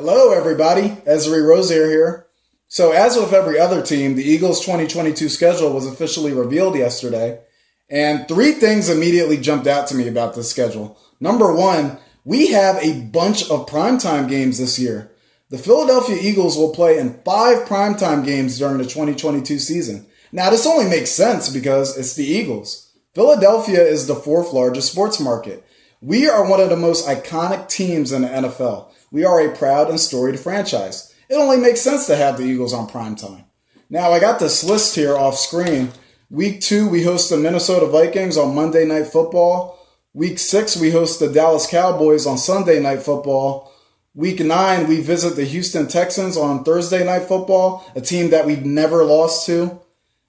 Hello, everybody. Ezri Rozier here. So, as with every other team, the Eagles' 2022 schedule was officially revealed yesterday, and three things immediately jumped out to me about this schedule. Number one, we have a bunch of primetime games this year. The Philadelphia Eagles will play in 5 primetime games during the 2022 season. Now, this only makes sense because it's the Eagles. Philadelphia is the 4th largest sports market. We are one of the most iconic teams in the NFL. We are a proud and storied franchise. It only makes sense to have the Eagles on primetime. Now, I got this list here off screen. Week 2, we host the Minnesota Vikings on Monday Night Football. Week 6, we host the Dallas Cowboys on Sunday Night Football. Week 9, we visit the Houston Texans on Thursday Night Football, a team that we've never lost to.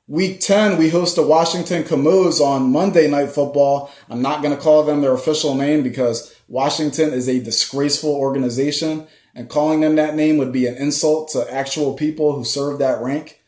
Week 10, we host the Washington Commodores on Monday Night Football. I'm not going to call them their official name because Washington is a disgraceful organization, and calling them that name would be an insult to actual people who serve that rank.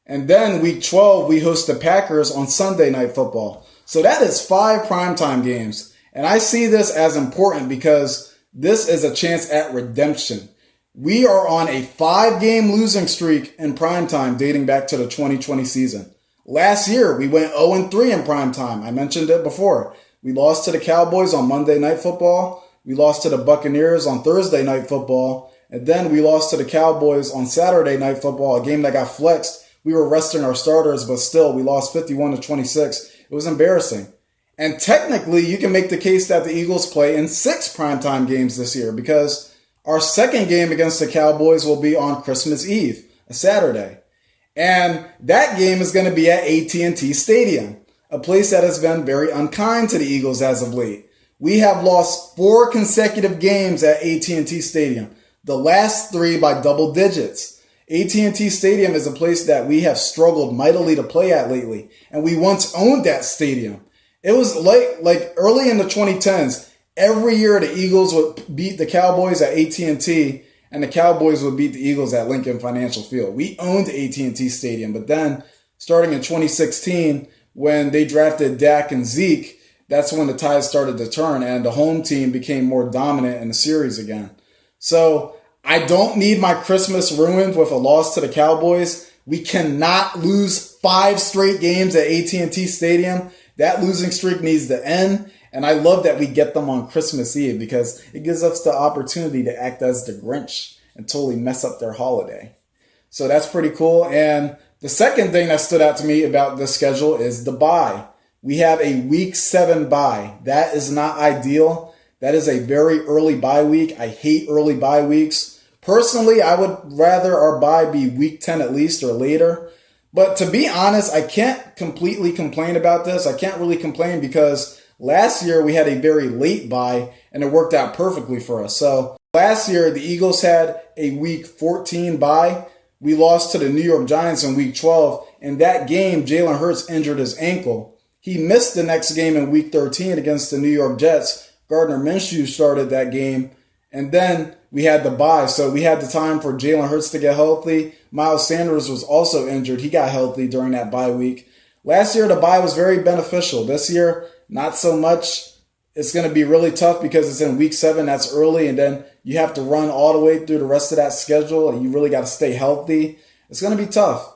And then week 12, we host the Packers on Sunday Night Football. So that is 5 primetime games. And I see this as important because this is a chance at redemption. We are on a 5-game losing streak in primetime dating back to the 2020 season. Last year, we went 0-3 in primetime. I mentioned it before. We lost to the Cowboys on Monday Night Football. We lost to the Buccaneers on Thursday Night Football. And then we lost to the Cowboys on Saturday Night Football, a game that got flexed. We were resting our starters, but still, we lost 51-26. It was embarrassing. And technically, you can make the case that the Eagles play in 6 primetime games this year because our second game against the Cowboys will be on Christmas Eve, a Saturday. And that game is going to be at AT&T Stadium, a place that has been very unkind to the Eagles as of late. We have lost 4 consecutive games at AT&T Stadium, the last 3 by double digits. AT&T Stadium is a place that we have struggled mightily to play at lately, and we once owned that stadium. It was like early in the 2010s. Every year the Eagles would beat the Cowboys at AT&T and the Cowboys would beat the Eagles at Lincoln Financial Field. We owned AT&T Stadium, but then starting in 2016 when they drafted Dak and Zeke, that's when the tide started to turn and the home team became more dominant in the series again. So I don't need my Christmas ruined with a loss to the Cowboys. We cannot lose 5 straight games at AT&T Stadium. That losing streak needs to end. And I love that we get them on Christmas Eve because it gives us the opportunity to act as the Grinch and totally mess up their holiday. So that's pretty cool. And the second thing that stood out to me about this schedule is the bye. We have a week 7 bye. That is not ideal. That is a very early bye week. I hate early bye weeks. Personally, I would rather our bye be week 10 at least or later. But to be honest, I can't completely complain about this. I can't really complain because last year, we had a very late bye, and it worked out perfectly for us. So last year, the Eagles had a week 14 bye. We lost to the New York Giants in week 12. In that game, Jalen Hurts injured his ankle. He missed the next game in week 13 against the New York Jets. Gardner Minshew started that game, and then we had the bye. So we had the time for Jalen Hurts to get healthy. Miles Sanders was also injured. He got healthy during that bye week. Last year, the bye was very beneficial. This year, not so much. It's going to be really tough because it's in week 7. That's early. And then you have to run all the way through the rest of that schedule. And you really got to stay healthy. It's going to be tough.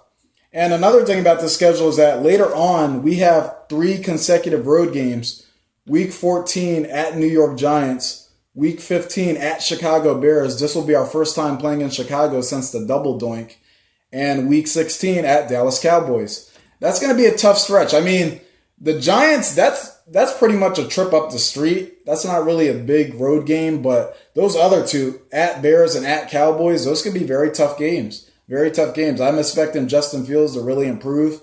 And another thing about the schedule is that later on, we have 3 consecutive road games. Week 14 at New York Giants. Week 15 at Chicago Bears. This will be our first time playing in Chicago since the double doink. And week 16 at Dallas Cowboys. That's going to be a tough stretch. I mean, the Giants, that's pretty much a trip up the street. That's not really a big road game, but those other 2, at Bears and at Cowboys, those could be very tough games. Very tough games. I'm expecting Justin Fields to really improve.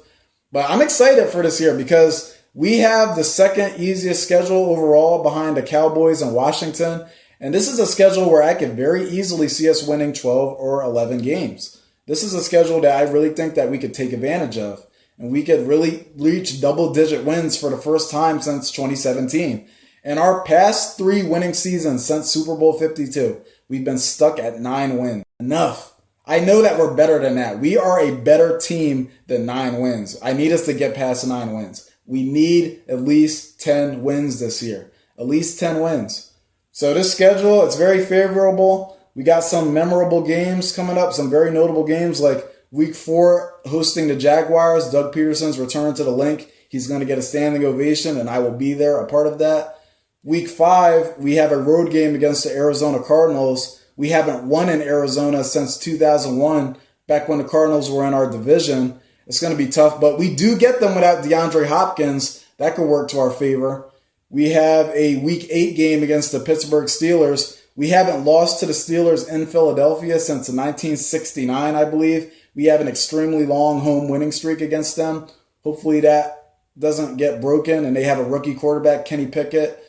But I'm excited for this year because we have the second easiest schedule overall behind the Cowboys and Washington. And this is a schedule where I can very easily see us winning 12 or 11 games. This is a schedule that I really think that we could take advantage of. And we could really reach double-digit wins for the first time since 2017. In our past 3 winning seasons since Super Bowl 52, we've been stuck at 9 wins. Enough. I know that we're better than that. We are a better team than 9 wins. I need us to get past 9 wins. We need at least 10 wins this year. At least 10 wins. So this schedule, it's very favorable. We got some memorable games coming up, some very notable games like Week 4 hosting the Jaguars. Doug Peterson's return to the Link. He's going to get a standing ovation, and I will be there, a part of that. Week 5, we have a road game against the Arizona Cardinals. We haven't won in Arizona since 2001, back when the Cardinals were in our division. It's going to be tough, but we do get them without DeAndre Hopkins. That could work to our favor. We have a Week 8 game against the Pittsburgh Steelers. We haven't lost to the Steelers in Philadelphia since 1969, I believe. We have an extremely long home winning streak against them. Hopefully that doesn't get broken, and they have a rookie quarterback, Kenny Pickett.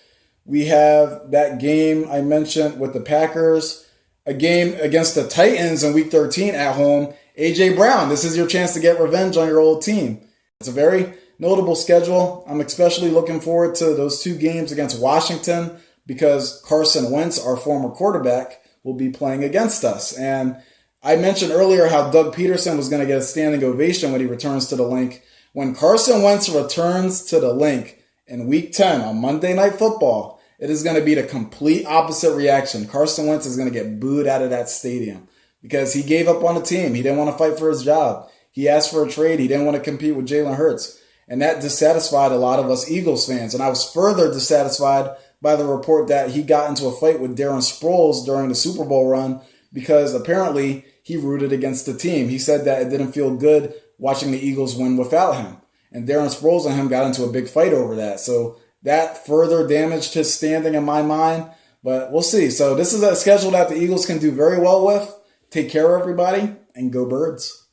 We have that game I mentioned with the Packers, a game against the Titans in Week 13 at home. A.J. Brown, this is your chance to get revenge on your old team. It's a very notable schedule. I'm especially looking forward to those 2 games against Washington because Carson Wentz, our former quarterback, will be playing against us. And I mentioned earlier how Doug Peterson was going to get a standing ovation when he returns to the Link. When Carson Wentz returns to the Link in Week 10 on Monday Night Football, it is going to be the complete opposite reaction. Carson Wentz is going to get booed out of that stadium because he gave up on the team. He didn't want to fight for his job. He asked for a trade. He didn't want to compete with Jalen Hurts. And that dissatisfied a lot of us Eagles fans. And I was further dissatisfied by the report that he got into a fight with Darren Sproles during the Super Bowl run because apparently he rooted against the team. He said that it didn't feel good watching the Eagles win without him. And Darren Sproles and him got into a big fight over that. So that further damaged his standing in my mind. But we'll see. So this is a schedule that the Eagles can do very well with. Take care, everybody, and go Birds.